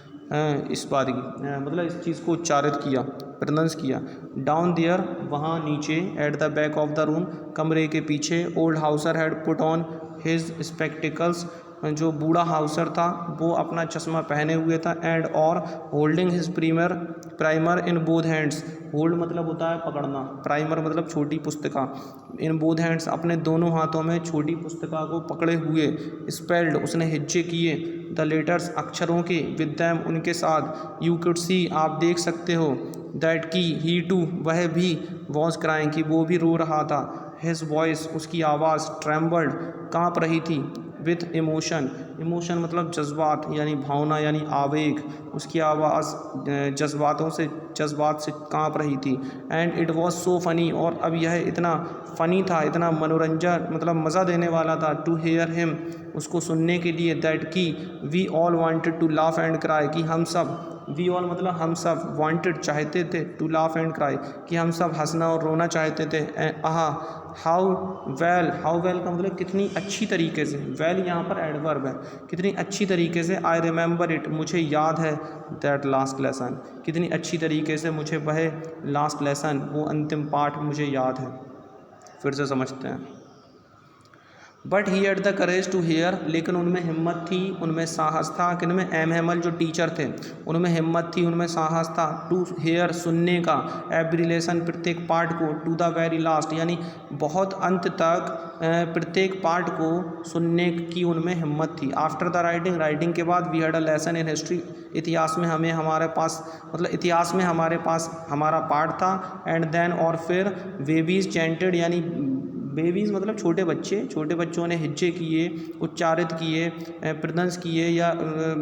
Speaker 1: इस बात की मतलब इस चीज़ को उच्चारित किया, प्रोनाउंस किया, डाउन देयर वहाँ नीचे, at the back of the room कमरे के पीछे, old Hauser had put on his spectacles जो बूढ़ा हाउसर था वो अपना चश्मा पहने हुए था, एंड और holding his primer in both hands, hold मतलब होता है पकड़ना, प्राइमर मतलब छोटी पुस्तिका, इन बोथ हैंड्स अपने दोनों हाथों में छोटी पुस्तिका को पकड़े हुए, स्पेल्ड उसने हिज्जे किए, द लेटर्स अक्षरों के, विद दैम उनके साथ, यू कुड सी आप देख सकते हो, दैट की ही टू वह भी, वॉज क्राइंग की वो भी रो रहा था, हिज वॉइस उसकी आवाज़, ट्रेम्बल्ड काँप रही थी, विथ इमोशन मतलब जज्बात यानी भावना यानी आवेग, उसकी आवाज़ जज्बात से काँप रही थी, and it was so funny और अब यह इतना फ़नी था, इतना मनोरंजन मतलब मज़ा देने वाला था, टू हेयर हिम उसको सुनने के लिए, दैट की we all wanted to laugh and cry कि हम सब, वी ऑल मतलब हम सब, वांटेड चाहते थे, टू लाफ एंड क्राई कि हम सब हंसना और रोना चाहते थे, आहा हाउ वेल का मतलब कितनी अच्छी तरीके से, वेल यहाँ पर एडवर्ब है, कितनी अच्छी तरीके से, आई रिमेंबर इट मुझे याद है, दैट लास्ट लेसन कितनी अच्छी तरीके से मुझे वह लास्ट लेसन वो अंतिम पाठ मुझे याद है। फिर से समझते हैं, but he had the courage to hear, लेकिन उनमें हिम्मत थी, उनमें साहस था, किनमें, एम हेमल जो टीचर थे उनमें हिम्मत थी, उनमें साहस था, टू हेयर सुनने का, एवरी लेसन प्रत्येक पार्ट को, टू द वेरी लास्ट यानी बहुत अंत तक प्रत्येक पार्ट को सुनने की उनमें हिम्मत थी। आफ्टर द राइटिंग, राइटिंग के बाद, we had a lesson in history, इतिहास में हमें हमारे पास मतलब इतिहास में हमारे पास हमारा पार्ट था। एंड देन और फिर बेबीज चैंटेड यानी बेबीज़ मतलब छोटे बच्चों ने हिज्जे किए, उच्चारित किए, प्रदंश किए या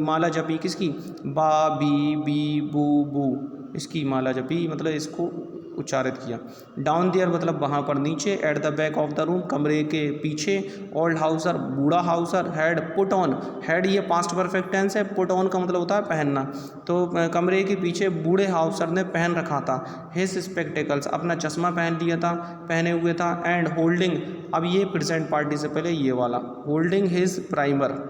Speaker 1: माला जपी, किसकी, बा बी बी बू बू, इसकी माला जपी मतलब इसको उच्चारित किया। डाउन देयर मतलब वहाँ पर नीचे, at the back of the room कमरे के पीछे, ओल्ड हाउसर बूढ़ा Hauser, had put on, had ये पास्ट परफेक्ट टेंस है, पुट ऑन का मतलब होता है पहनना, तो कमरे के पीछे बूढ़े हाउसर ने पहन रखा था, हिज स्पेक्टिकल्स अपना चश्मा पहने हुए था, एंड होल्डिंग, अब ये प्रेजेंट पार्टिसिपल है ये वाला, होल्डिंग हिज प्राइमर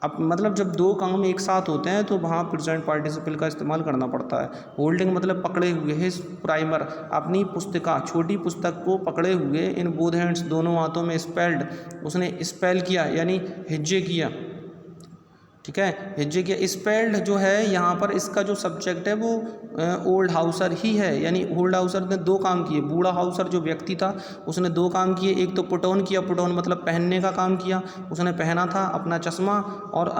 Speaker 1: मतलब जब दो काम एक साथ होते हैं तो वहाँ प्रेजेंट पार्टिसिपल का इस्तेमाल करना पड़ता है। होल्डिंग मतलब पकड़े हुए, हिज प्राइमर अपनी पुस्तिका छोटी पुस्तक को पकड़े हुए, इन बोथ हैंड्स दोनों हाथों में, स्पेल्ड उसने स्पेल किया यानी हिज्जे किया, ठीक है, हिज्जे किया। स्पेल्ड जो है यहाँ पर इसका जो सब्जेक्ट है वो ओल्ड हाउसर ही है, यानी ओल्ड हाउसर ने दो काम किए, बूढ़ा हाउसर जो व्यक्ति था उसने दो काम किए, एक तो पुट ऑन किया, पुट ऑन मतलब पहनने का काम किया, उसने पहना था अपना चश्मा, और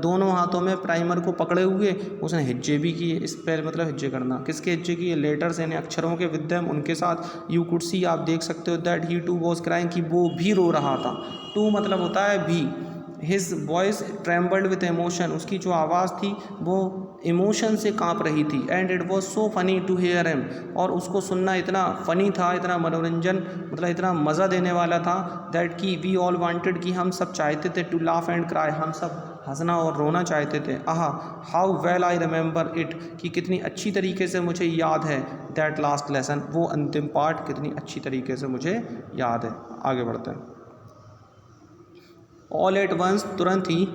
Speaker 1: दोनों हाथों में प्राइमर को पकड़े हुए उसने हिज्जे भी किए, स्पेल मतलब हिज्जे करना, किसके हिज्जे किए, लेटर्स यानी अक्षरों के, विद देम उनके साथ, यू कुड सी आप देख सकते हो, that he too was crying कि वो भी रो रहा था, टू मतलब होता है भी, his voice trembled with emotion उसकी जो आवाज़ थी वो इमोशन से काँप रही थी, and it was so funny to hear him और उसको सुनना इतना फ़नी था, इतना मनोरंजन मतलब इतना मज़ा देने वाला था, दैट कि वी ऑल वांटेड कि हम सब चाहते थे, टू लाफ एंड क्राई हम सब हंसना और रोना चाहते थे। आहा how well I remember it कि कितनी अच्छी तरीके से मुझे याद है, दैट लास्ट लेसन वो अंतिम पार्ट कितनी अच्छी तरीके से मुझे याद है। आगे बढ़ते हैं। ऑल एट वंस तुरंत ही,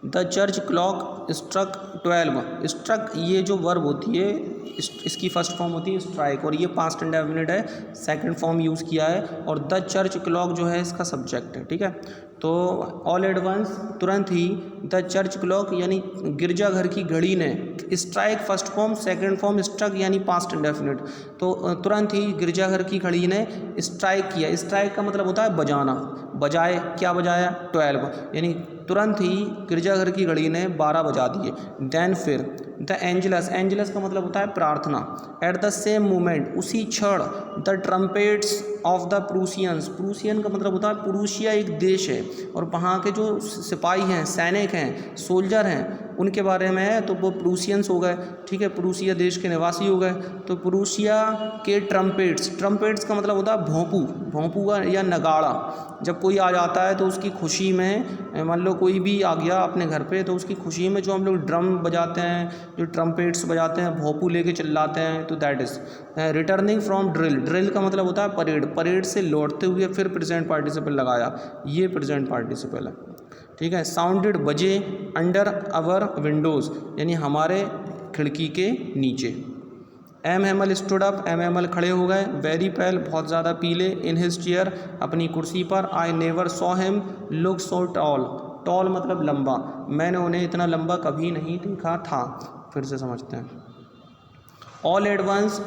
Speaker 1: the church clock struck 12 struck ये जो वर्ब होती है इसकी फर्स्ट फॉर्म होती है स्ट्राइक और ये पास्ट इंडेफिनिट है, सेकंड फॉर्म यूज़ किया है, और द चर्च क्लॉक जो है इसका सब्जेक्ट है, ठीक है। तो ऑल एट वंस तुरंत ही, द चर्च क्लॉक यानी गिरजाघर की घड़ी ने, strike first form, second form struck यानी पास्ट इंडेफिनिट, तो तुरंत ही गिरजाघर की घड़ी ने स्ट्राइक किया, स्ट्राइक का मतलब होता है बजाना, बजाए, क्या बजाया, 12 यानी तुरंत ही गिरजाघर की घड़ी ने 12 बजा दिए। देन फिर द एंजलस, एंजलस का मतलब होता है प्रार्थना, एट द सेम मोमेंट उसी क्षण, the trumpets of the Prussians, Prussian का मतलब होता है प्रूशिया एक देश है और वहाँ के जो सिपाही हैं, सैनिक हैं, सोल्जर हैं, उनके बारे में है, तो वो प्रूसियंस हो गए, ठीक है, प्रूसिया देश के निवासी हो गए। तो प्रूसिया के ट्रम्पेट्स, ट्रम्पेट्स का मतलब होता है भोंपू, भोंपू का या नगाड़ा, जब कोई आ जाता है तो उसकी खुशी में, मान लो कोई भी आ गया अपने घर पे तो उसकी खुशी में जो हम लोग ड्रम बजाते हैं, जो ट्रम्पेट्स बजाते हैं, भोंपू लेके चिल्लाते हैं, तो that is returning from drill, drill का मतलब होता है परेड, परेड से लौटते हुए फिर प्रेजेंट पार्टिसिपल लगाया, ये प्रेजेंट पार्टिसिपल है, ठीक है। साउंडेड बजे, अंडर अवर विंडोज़ यानी हमारे खिड़की के नीचे। M Hemal stood up, M Hemal खड़े हो गए, वेरी पेल बहुत ज़्यादा पीले, इन हिज चेयर अपनी कुर्सी पर, I never saw him look so tall, tall मतलब लंबा, मैंने उन्हें इतना लंबा कभी नहीं देखा था। फिर से समझते हैं। ऑल एट वंस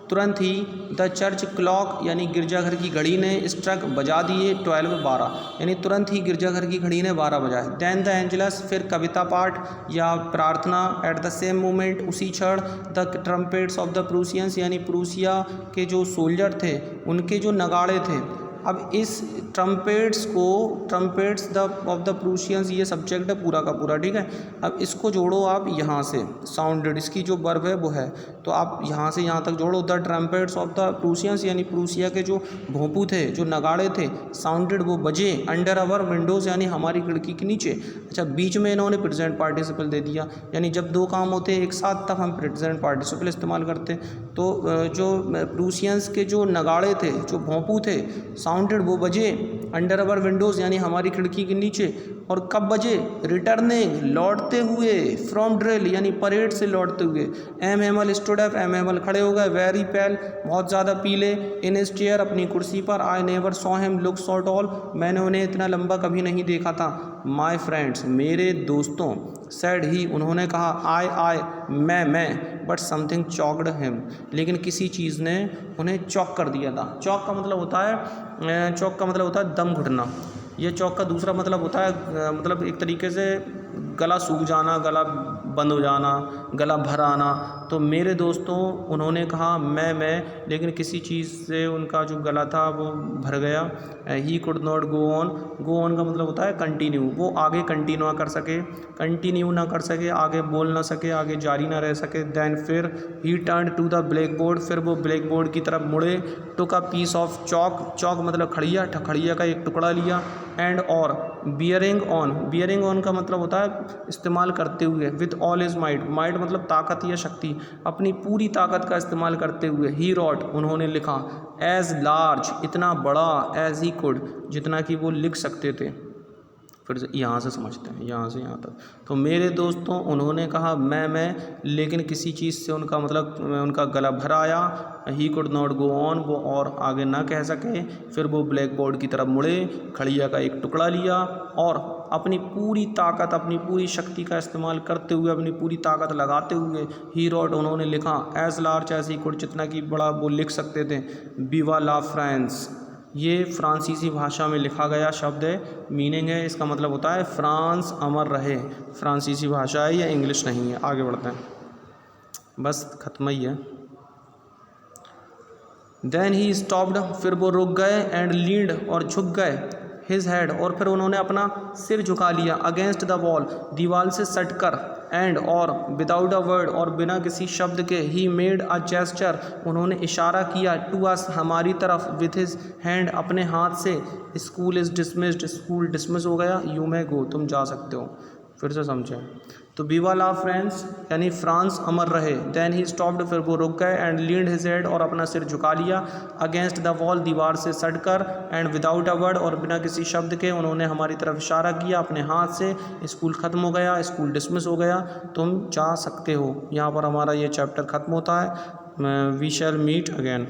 Speaker 1: तुरंत ही, द चर्च क्लॉक यानी गिरजाघर की घड़ी ने स्ट्रक बजा दिए 12 यानी तुरंत ही गिरजाघर की घड़ी ने 12 बजाए। देन द एंजलस फिर कविता पाठ या प्रार्थना, एट द सेम मोमेंट उसी क्षण, द ट्रम्पेट्स ऑफ द प्रूसियंस यानी प्रूसिया के जो सोल्जर थे उनके जो नगाड़े थे। अब इस ट्रम्पेट्स को, ट्रम्पेट्स द ऑफ द प्रूसियंस ये सब्जेक्ट है पूरा का पूरा, ठीक है। अब इसको जोड़ो आप यहाँ से, साउंडेड इसकी जो वर्ब है वो है, तो आप यहाँ से यहाँ तक जोड़ो, द ट्रम्पेट्स ऑफ द प्रूसियंस यानी प्रूसिया के जो भोंपू थे, जो नगाड़े थे, साउंडेड वो बजे, अंडर अवर विंडोज़ यानी हमारी खिड़की के नीचे। अच्छा, बीच में इन्होंने प्रेजेंट पार्टिसिपल दे दिया, यानी जब दो काम होते एक साथ तब हम प्रेजेंट पार्टिसिपल इस्तेमाल करते। तो जो प्रूसियंस के जो नगाड़े थे, जो भोंपू थे, साउंडेड वो बजे, अंडर अवर विंडोज़ यानी हमारी खिड़की के नीचे, और कब बजे, रिटर्निंग लौटते हुए, फ्रॉम ड्रिल यानी परेड से लौटते हुए। M Hemal stood up, M Hemal खड़े हो गए, वेरी पेल बहुत ज़्यादा पीले, इन हिज चेयर अपनी कुर्सी पर, I never saw him look so toll मैंने उन्हें इतना लंबा कभी नहीं देखा था, माई फ्रेंड्स मेरे दोस्तों, सेड ही उन्होंने कहा, आई मैं, बट समथिंग चॉक्ड हिम लेकिन किसी चीज़ ने उन्हें चौक कर दिया था। चौक का मतलब होता है दम घुटना। ये चौक का दूसरा मतलब होता है मतलब एक तरीके से गला सूख जाना, गला बंद हो जाना, गला भर आना। तो मेरे दोस्तों उन्होंने कहा मैं, लेकिन किसी चीज़ से उनका जो गला था वो भर गया। He could not go on का मतलब होता है कंटिन्यू, वो आगे कंटिन्यू ना कर सके, आगे बोल ना सके, आगे जारी ना रह सके। देन फिर he turn to the blackboard, फिर वो ब्लैक बोर्ड की तरफ मुड़े। टुक अ पीस ऑफ चौक मतलब खड़िया का एक टुकड़ा लिया। एंड और बियरिंग ऑन का मतलब होता है इस्तेमाल करते हुए, विथ ऑल इज माइट मतलब ताकत या शक्ति, अपनी पूरी ताकत का इस्तेमाल करते हुए। ही रॉट उन्होंने लिखा, एज लार्ज इतना बड़ा, एज ही कुड जितना कि वो लिख सकते थे। फिर से यहाँ से समझते हैं, यहाँ से यहाँ तक। तो मेरे दोस्तों उन्होंने कहा मैं, लेकिन किसी चीज़ से उनका मतलब उनका गला भर आया। He could not go on, वो और आगे ना कह सके। फिर वो ब्लैक बोर्ड की तरफ मुड़े, खड़िया का एक टुकड़ा लिया और अपनी पूरी ताकत, अपनी पूरी शक्ति का इस्तेमाल करते हुए, अपनी पूरी ताकत लगाते हुए ही रॉट उन्होंने लिखा, as large as he could जितना कि बड़ा वो लिख सकते थे। विवा ला फ्रांस, ये फ्रांसीसी भाषा में लिखा गया शब्द है। मीनिंग है इसका मतलब होता है फ्रांस अमर रहे। फ्रांसीसी भाषा है, ये इंग्लिश नहीं है। आगे बढ़ते हैं, बस खत्म ही है। देन ही स्टॉप्ड, फिर वो रुक गए। एंड लीड और झुक गए। हिज हेड और फिर उन्होंने अपना सिर झुका लिया। अगेंस्ट द वॉल दीवार से सटकर। एंड और विदाउट अ वर्ड और बिना किसी शब्द के। ही मेड अ जेस्चर उन्होंने इशारा किया। टू अस हमारी तरफ। विथ हिज हैंड अपने हाथ से। School is dismissed school dismiss हो गया। यू मे गो तुम जा सकते हो। फिर से समझें तो विवा ला फ्रांस यानी फ्रांस अमर रहे। देन ही स्टॉप्ड फिर वो रुक गए। एंड लीड हिज हेड और अपना सिर झुका लिया। अगेंस्ट द वॉल दीवार से सटकर। एंड विदाउट अ वर्ड और बिना किसी शब्द के उन्होंने हमारी तरफ इशारा किया अपने हाथ से। स्कूल ख़त्म हो गया, स्कूल डिसमिस हो गया, तुम जा सकते हो। यहाँ पर हमारा ये चैप्टर ख़त्म होता है। We shall meet again.